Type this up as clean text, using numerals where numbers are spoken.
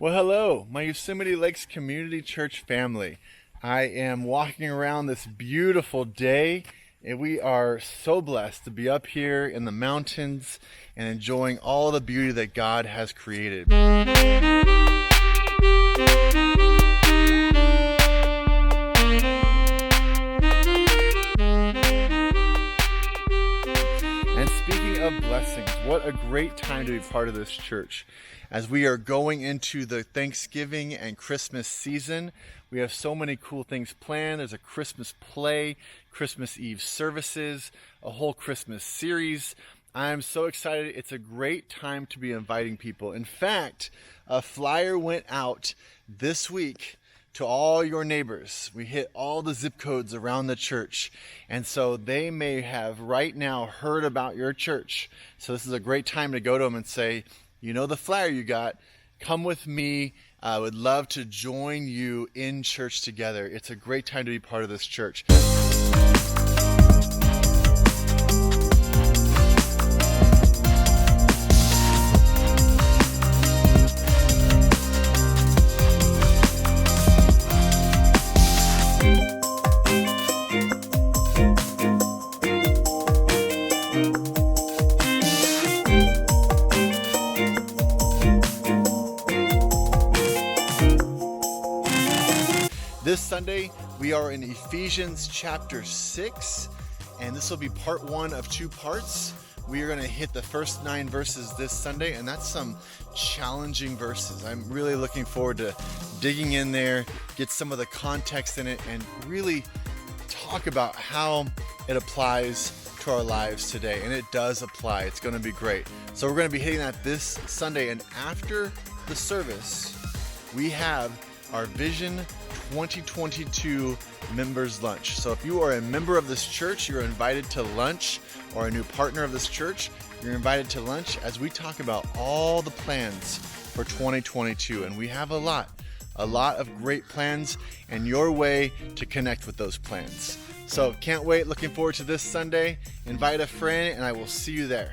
Well, hello, my Yosemite Lakes Community Church family. I am walking around this beautiful day, and we are so blessed to be up here in the mountains and enjoying all the beauty that God has created. And speaking of blessings, what a great time to be part of this church. As we are going into the Thanksgiving and Christmas season, we have so many cool things planned. There's a Christmas play, Christmas Eve services, a whole Christmas series. I'm so excited. It's a great time to be inviting people. In fact, a flyer went out this week to all your neighbors. We hit all the zip codes around the church. And so they may have right now heard about your church. So this is a great time to go to them and say, you know the flyer you got, come with me. I would love to join you in church together. It's a great time to be part of this church. This Sunday, we are in Ephesians chapter 6, and this will be part one of two parts. We are going to hit the first 9 verses this Sunday, and that's some challenging verses. I'm really looking forward to digging in there, get some of the context in it, and really talk about how it applies to our lives today. And it does apply. It's going to be great. So we're going to be hitting that this Sunday, and after the service, we have our Vision 2022 members lunch. So if you are a member of this church, you're invited to lunch, or a new partner of this church, you're invited to lunch as we talk about all the plans for 2022. And we have a lot of great plans and your way to connect with those plans. So can't wait, looking forward to this Sunday. Invite a friend and I will see you there.